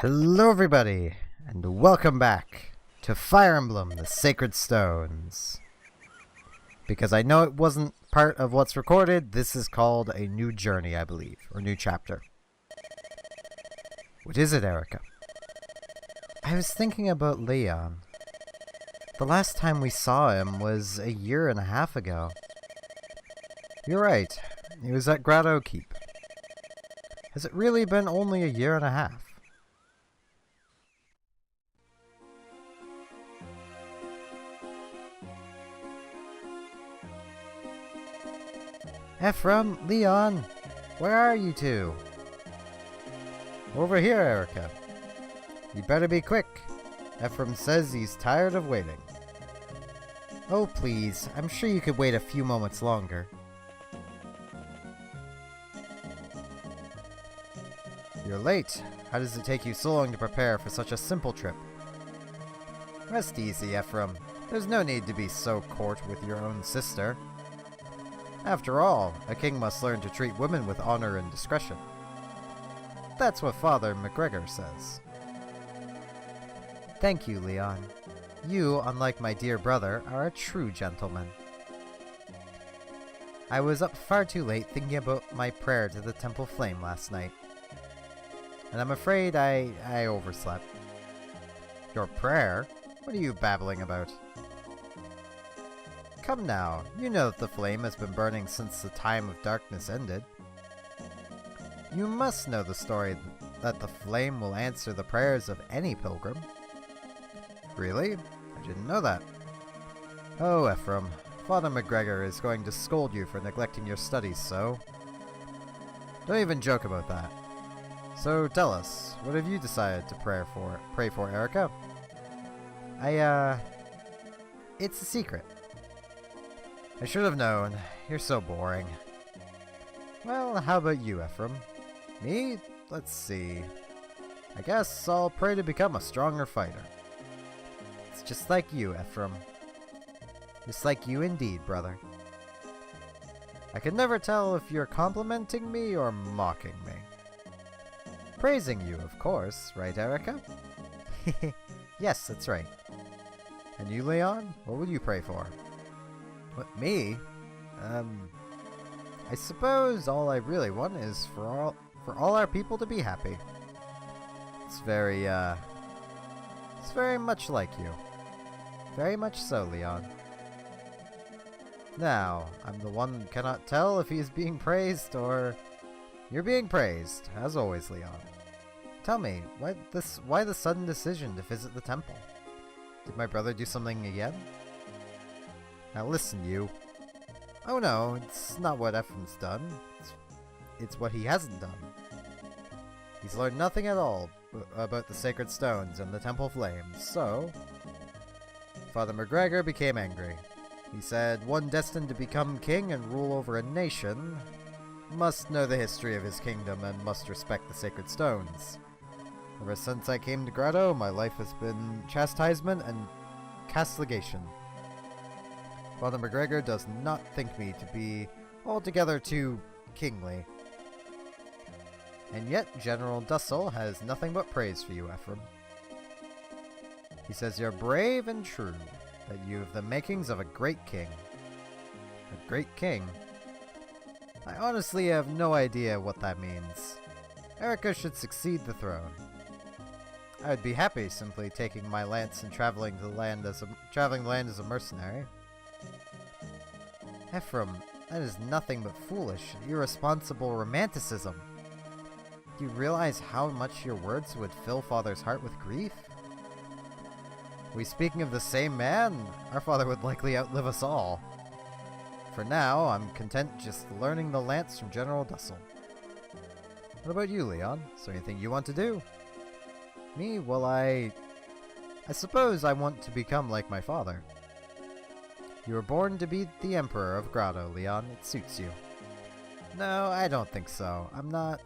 Hello everybody, and welcome back to Fire Emblem, the Sacred Stones. Because I know it wasn't part of what's recorded, this is called a new journey, I believe, or new chapter. What is it, Erica? I was thinking about Leon. The last time we saw him was a year and a half ago. You're right, he was at Grado Keep. Has it really been only a year and a half? Ephraim, Leon, where are you two? Over here, Erica. You'd better be quick. Ephraim says he's tired of waiting. Oh, please. I'm sure you could wait a few moments longer. You're late. How does it take you so long to prepare for such a simple trip? Rest easy, Ephraim. There's no need to be so court with your own sister. After all, a king must learn to treat women with honor and discretion. That's what Father McGregor says. Thank you, Leon. You, unlike my dear brother, are a true gentleman. I was up far too late thinking about my prayer to the temple flame last night. And I'm afraid I overslept. Your prayer? What are you babbling about? Come now, you know that the flame has been burning since the time of darkness ended. You must know the story that the flame will answer the prayers of any pilgrim. Really? I didn't know that. Oh, Ephraim, Father McGregor is going to scold you for neglecting your studies so. Don't even joke about that. So tell us, what have you decided to pray for, Erica? It's a secret. I should have known. You're so boring. Well, how about you, Ephraim? Me? Let's see. I guess I'll pray to become a stronger fighter. It's just like you, Ephraim. Just like you indeed, brother. I can never tell if you're complimenting me or mocking me. Praising you, of course, right, Erica? Yes, that's right. And you, Leon? What would you pray for? What, me? I suppose all I really want is for all our people to be happy. It's very much like you. Very much so, Leon. Now, I'm the one who cannot tell if he is being praised or you're being praised, as always, Leon. Tell me, why the sudden decision to visit the temple? Did my brother do something again? Now listen, you. Oh no, it's not what Ephraim's done. It's what he hasn't done. He's learned nothing at all about the sacred stones and the temple flames, so Father McGregor became angry. He said one destined to become king and rule over a nation must know the history of his kingdom and must respect the sacred stones. Ever since I came to Grado, my life has been chastisement and castigation. Father McGregor does not think me to be altogether too kingly. And yet, General Dussel has nothing but praise for you, Ephraim. He says you're brave and true, that you have the makings of a great king. A great king? I honestly have no idea what that means. Erica should succeed the throne. I would be happy simply taking my lance and traveling the land as a mercenary. Ephraim, that is nothing but foolish, irresponsible romanticism. Do you realize how much your words would fill Father's heart with grief? Are we speaking of the same man? Our father would likely outlive us all. For now, I'm content just learning the lance from General Dussel. What about you, Leon? Is there anything you want to do? Me? Well, I suppose I want to become like my father. You were born to be the Emperor of Grado, Leon. It suits you. No, I don't think so. I'm not.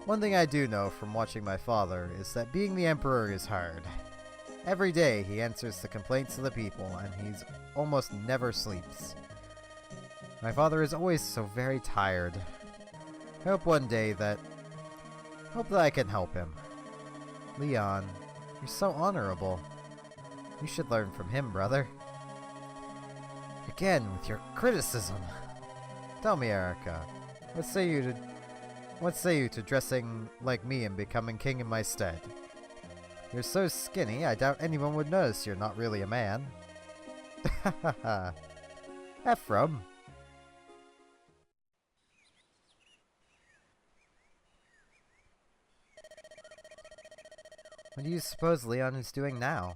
One thing I do know from watching my father is that being the Emperor is hard. Every day he answers the complaints of the people, and he's almost never sleeps. My father is always so very tired. I hope one day that I can help him. Leon, you're so honorable. You should learn from him, brother. Again, with your criticism. Tell me, Erica, what say you to dressing like me and becoming king in my stead? You're so skinny, I doubt anyone would notice you're not really a man. Hahaha. Ephraim. What do you suppose Leon is doing now?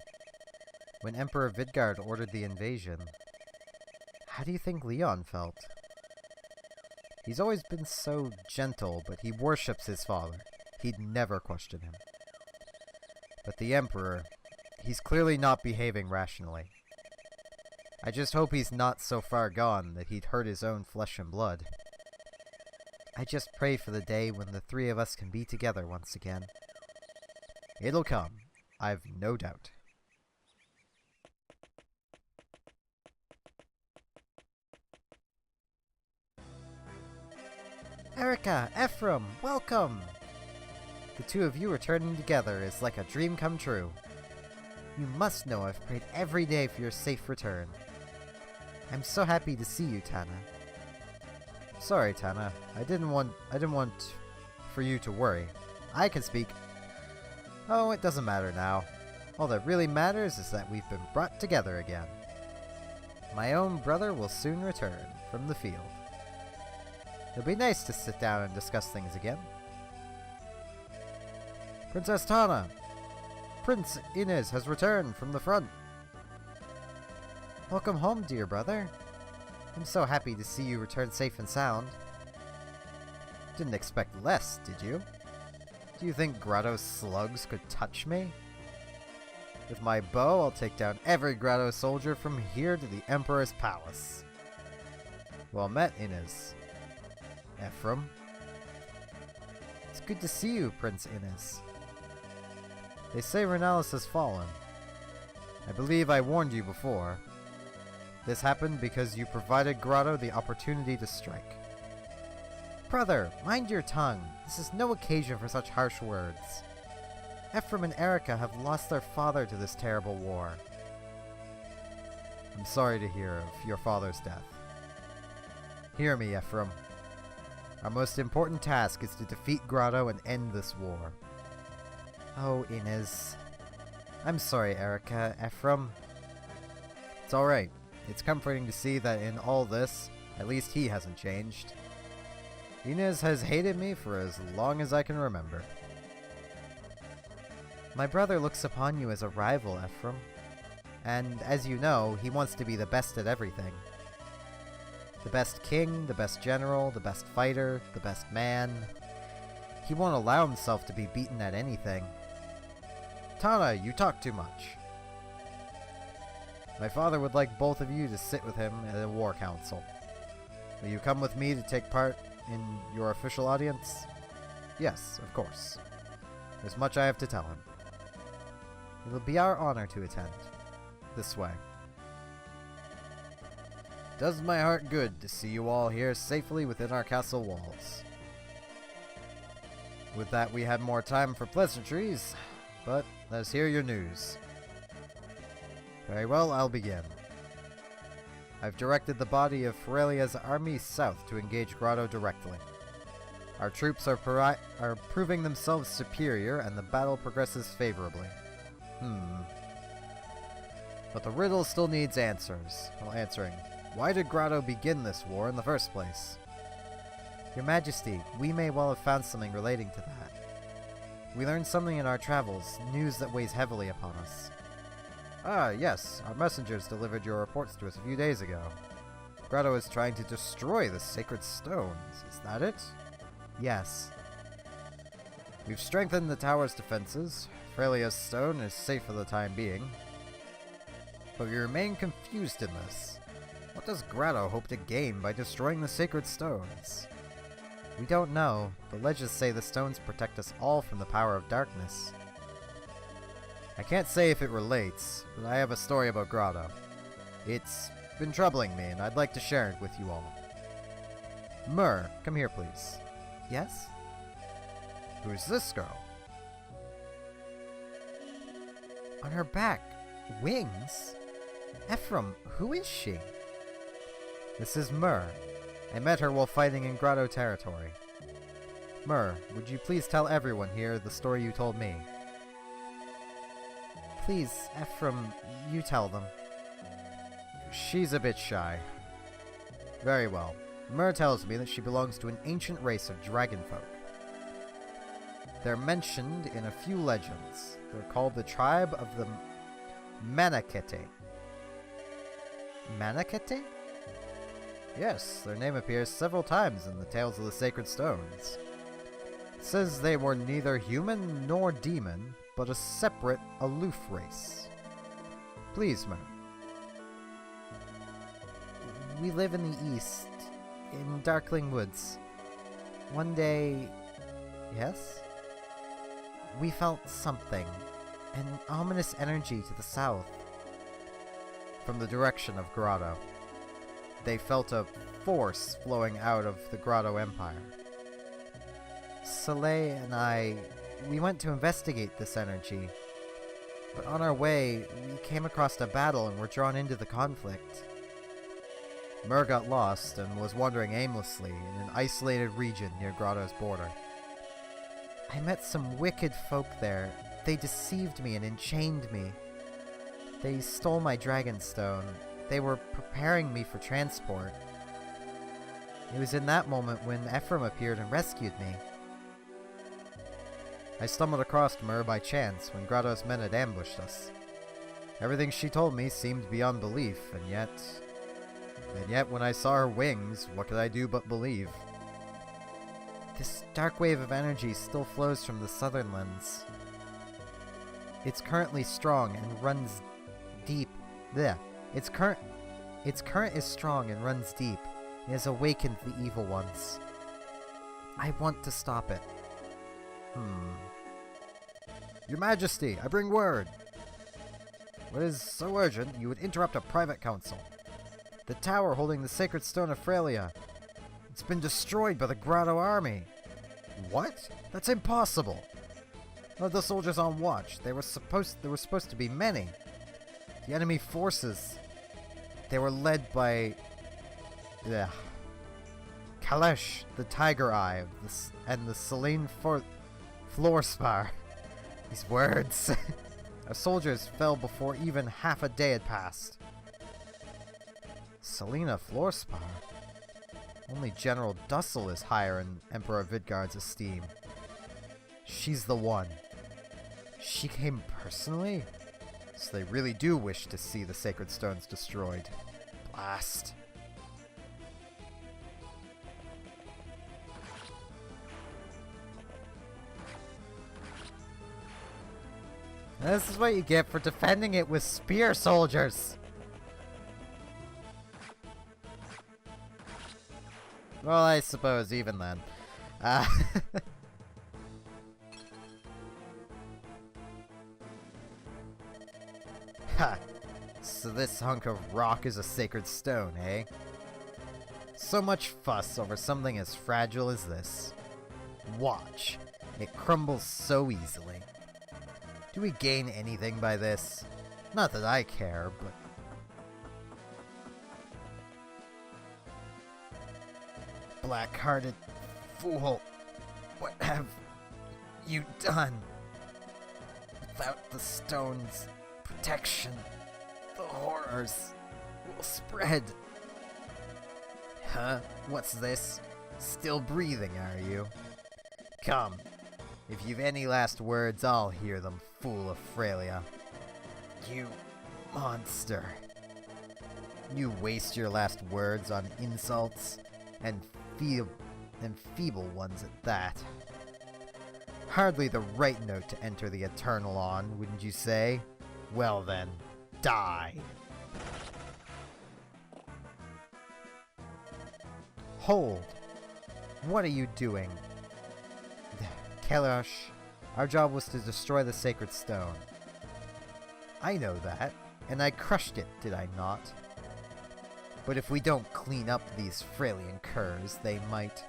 When Emperor Vidgard ordered the invasion, how do you think Leon felt? He's always been so gentle, but he worships his father. He'd never question him. But the Emperor, he's clearly not behaving rationally. I just hope he's not so far gone that he'd hurt his own flesh and blood. I just pray for the day when the three of us can be together once again. It'll come, I've no doubt. Erica, Ephraim, welcome! The two of you returning together is like a dream come true. You must know I've prayed every day for your safe return. I'm so happy to see you, Tana. Sorry, Tana. I didn't want for you to worry. I can speak. Oh, it doesn't matter now. All that really matters is that we've been brought together again. My own brother will soon return from the field. It'll be nice to sit down and discuss things again. Princess Tana! Prince Inez has returned from the front. Welcome home, dear brother. I'm so happy to see you return safe and sound. Didn't expect less, did you? Do you think Grado's slugs could touch me? With my bow, I'll take down every Grado soldier from here to the Emperor's palace. Well met, Inez. Ephraim. It's good to see you, Prince Inez. They say Renalis has fallen. I believe I warned you before. This happened because you provided Grado the opportunity to strike. Brother, mind your tongue. This is no occasion for such harsh words. Ephraim and Erica have lost their father to this terrible war. I'm sorry to hear of your father's death. Hear me, Ephraim. Our most important task is to defeat Grado and end this war. Oh, Inez. I'm sorry, Erica, Ephraim. It's alright. It's comforting to see that in all this, at least he hasn't changed. Inez has hated me for as long as I can remember. My brother looks upon you as a rival, Ephraim. And as you know, he wants to be the best at everything. The best king, the best general, the best fighter, the best man. He won't allow himself to be beaten at anything. Tana, you talk too much. My father would like both of you to sit with him at a war council. Will you come with me to take part in your official audience? Yes, of course. There's much I have to tell him. It will be our honor to attend. This way. Does my heart good to see you all here safely within our castle walls. With that, we had more time for pleasantries, but let's hear your news. Very well, I'll begin. I've directed the body of Ferelia's army south to engage Grado directly. Our troops are proving themselves superior, and the battle progresses favorably. But the riddle still needs answers. Well, answering. Why did Grado begin this war in the first place? Your Majesty, we may well have found something relating to that. We learned something in our travels, news that weighs heavily upon us. Ah, yes, our messengers delivered your reports to us a few days ago. Grado is trying to destroy the sacred stones, is that it? Yes. We've strengthened the tower's defenses. Ferelia's stone is safe for the time being. But we remain confused in this. What does Grado hope to gain by destroying the sacred stones? We don't know. The legends say the stones protect us all from the power of darkness. I can't say if it relates, but I have a story about Grado. It's been troubling me, and I'd like to share it with you all. Myrrh, come here, please. Yes? Who's this girl? On her back. Wings? Ephraim, who is she? This is Myrrh. I met her while fighting in Grado territory. Myrrh, would you please tell everyone here the story you told me? Please, Ephraim, you tell them. She's a bit shy. Very well. Myrrh tells me that she belongs to an ancient race of dragonfolk. They're mentioned in a few legends. They're called the tribe of the Manakete. Manakete? Yes, their name appears several times in the Tales of the Sacred Stones. It says they were neither human nor demon, but a separate, aloof race. Please, Myrrh. We live in the east, in Darkling Woods. One day... Yes? We felt something. An ominous energy to the south. From the direction of Grado. They felt a force flowing out of the Grado Empire. Soleil and I, we went to investigate this energy. But on our way, we came across a battle and were drawn into the conflict. Myrrh got lost and was wandering aimlessly in an isolated region near Grado's border. I met some wicked folk there. They deceived me and enchained me. They stole my dragonstone. They were preparing me for transport. It was in that moment when Ephraim appeared and rescued me. I stumbled across Myrrh by chance when Grado's men had ambushed us. Everything she told me seemed beyond belief, and yet when I saw her wings, what could I do but believe? This dark wave of energy still flows from the southern lens. It's currently strong and runs deep. Blech. Its current is strong and runs deep. It has awakened the evil ones. I want to stop it. Your Majesty, I bring word. What is so urgent you would interrupt a private council? The tower holding the sacred stone of Frelia. It's been destroyed by the Grado army. What? That's impossible. Of the soldiers on watch, there were supposed to be many. The enemy forces. They were led by Kalesh, the Tiger Eye, and the Selene Floorspar. These words. Our soldiers fell before even half a day had passed. Selena Floorspar? Only General Dussel is higher in Emperor Vidgard's esteem. She's the one. She came personally? So they really do wish to see the sacred stones destroyed. Blast. This is what you get for defending it with spear soldiers! Well, I suppose even then. Ha! So this hunk of rock is a sacred stone, eh? So much fuss over something as fragile as this. Watch. It crumbles so easily. Do we gain anything by this? Not that I care, but... Black-hearted fool. What have you done? Without the stone's protection, the horrors will spread. Huh? What's this? Still breathing, are you? Come. If you've any last words, I'll hear them, fool of Frelia. You monster. You waste your last words on insults, and feeble ones at that. Hardly the right note to enter the Eternal on, wouldn't you say? Well then, die! Hold! What are you doing? Kalash, our job was to destroy the sacred stone. I know that, and I crushed it, did I not? But if we don't clean up these Freilian curs, they might.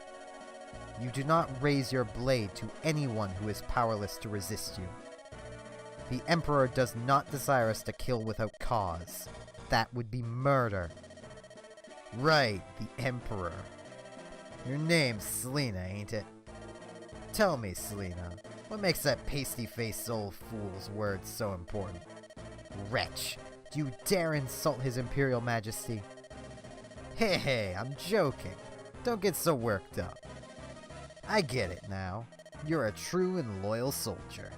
You do not raise your blade to anyone who is powerless to resist you. The Emperor does not desire us to kill without cause. That would be murder. Right, the Emperor. Your name's Selena, ain't it? Tell me, Selena, what makes that pasty-faced old fool's words so important? Wretch, do you dare insult his Imperial Majesty? Hey, I'm joking. Don't get so worked up. I get it now. You're a true and loyal soldier.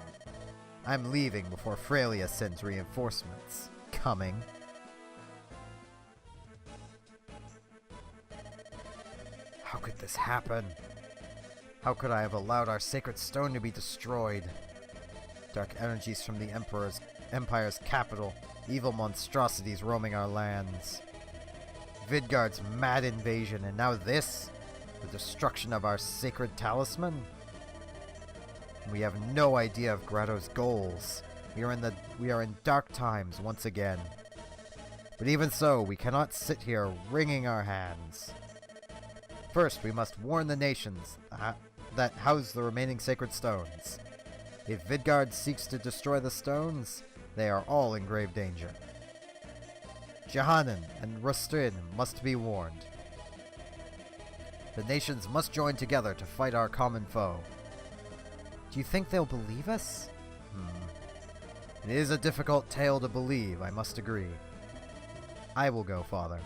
I'm leaving before Frelia sends reinforcements. Coming. How could this happen? How could I have allowed our sacred stone to be destroyed? Dark energies from the Empire's capital, evil monstrosities roaming our lands. Vidgard's mad invasion, and now this? The destruction of our sacred talisman? We have no idea of Grado's goals. We are in dark times once again. But even so, we cannot sit here wringing our hands. First, we must warn the nations that house the remaining sacred stones. If Vidgard seeks to destroy the stones, they are all in grave danger. Jehanan and Rustrin must be warned. The nations must join together to fight our common foe. Do you think they'll believe us? It is a difficult tale to believe, I must agree. I will go, Father.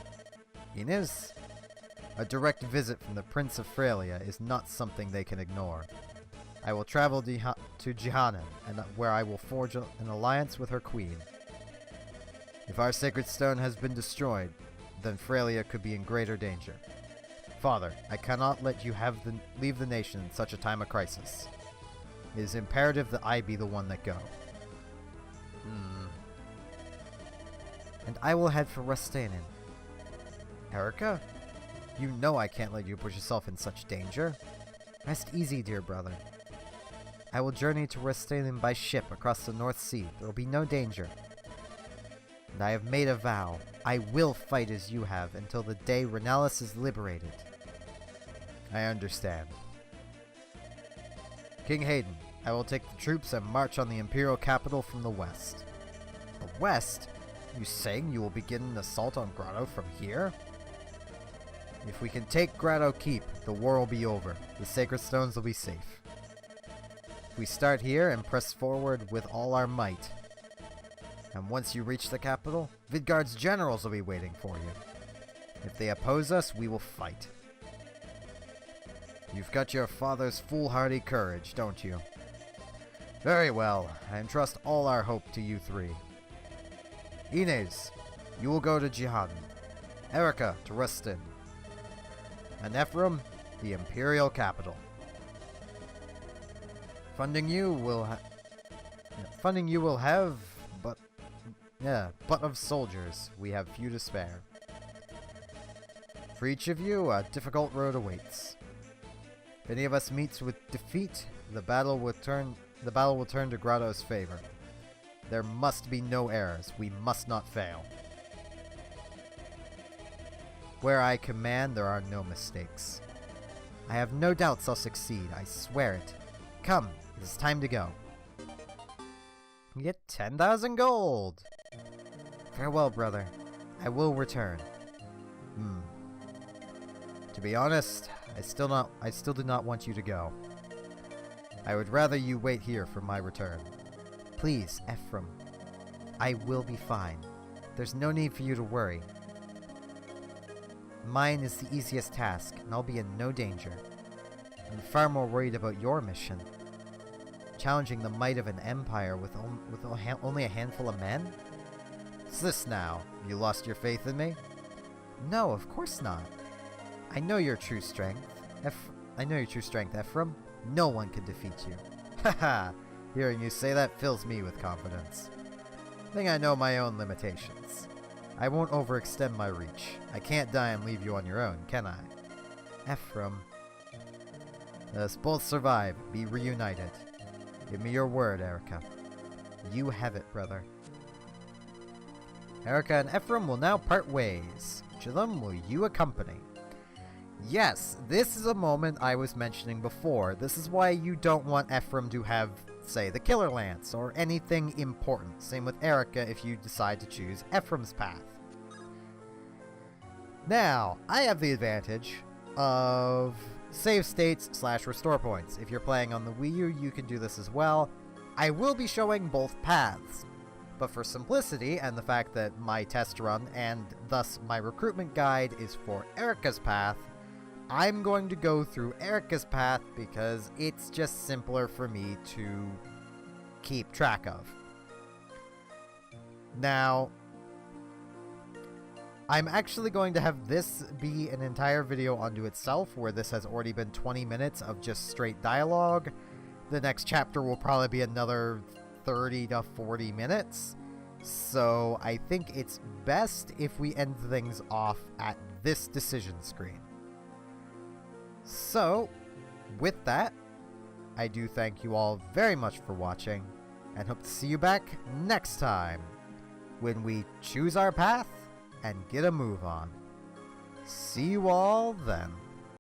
Inez? A direct visit from the Prince of Frelia is not something they can ignore. I will travel to Jehanan, where I will forge an alliance with her queen. If our sacred stone has been destroyed, then Frelia could be in greater danger. Father, I cannot let you leave the nation in such a time of crisis. It is imperative that I be the one that go. And I will head for Rustanen. Erica? You know I can't let you put yourself in such danger. Rest easy, dear brother. I will journey to Rustanen by ship across the North Sea. There will be no danger. And I have made a vow. I will fight as you have until the day Renalis is liberated. I understand. King Hayden, I will take the troops and march on the Imperial capital from the west. The west? You saying you will begin an assault on Grado from here? If we can take Grado Keep, the war will be over. The sacred stones will be safe. If we start here and press forward with all our might, and once you reach the capital, Vidgard's generals will be waiting for you. If they oppose us, we will fight. You've got your father's foolhardy courage, don't you? Very well. I entrust all our hope to you three. Inez, you will go to Jehanan. Erica to Rustin. And Ephraim, the Imperial capital. Funding you will have, but of soldiers, we have few to spare. For each of you, a difficult road awaits. If any of us meets with defeat, the battle will turn to Grado's favor. There must be no errors. We must not fail. Where I command, there are no mistakes. I have no doubts I'll succeed. I swear it. Come, it is time to go. You get 10,000 gold. Farewell, brother. I will return. To be honest, I still do not want you to go. I would rather you wait here for my return. Please, Ephraim. I will be fine. There's no need for you to worry. Mine is the easiest task, and I'll be in no danger. I'm far more worried about your mission. Challenging the might of an empire with only a handful of men? What's this now? You lost your faith in me? No, of course not. I know your true strength. Ephraim. No one can defeat you. Haha! Hearing you say that fills me with confidence. I think I know my own limitations. I won't overextend my reach. I can't die and leave you on your own, can I? Ephraim. Let us both survive, be reunited. Give me your word, Erica. You have it, brother. Erica and Ephraim will now part ways. Which of them will you accompany? Yes, this is a moment I was mentioning before. This is why you don't want Ephraim to have let's say the Killer Lance, or anything important. Same with Erica if you decide to choose Ephraim's path. Now, I have the advantage of save states / restore points. If you're playing on the Wii U, you can do this as well. I will be showing both paths, but for simplicity and the fact that my test run and thus my recruitment guide is for Erica's path, I'm going to go through Erica's path because it's just simpler for me to keep track of. Now, I'm actually going to have this be an entire video unto itself, where this has already been 20 minutes of just straight dialogue. The next chapter will probably be another 30 to 40 minutes. So I think it's best if we end things off at this decision screen. So, with that, I do thank you all very much for watching, and hope to see you back next time, when we choose our path and get a move on. See you all then.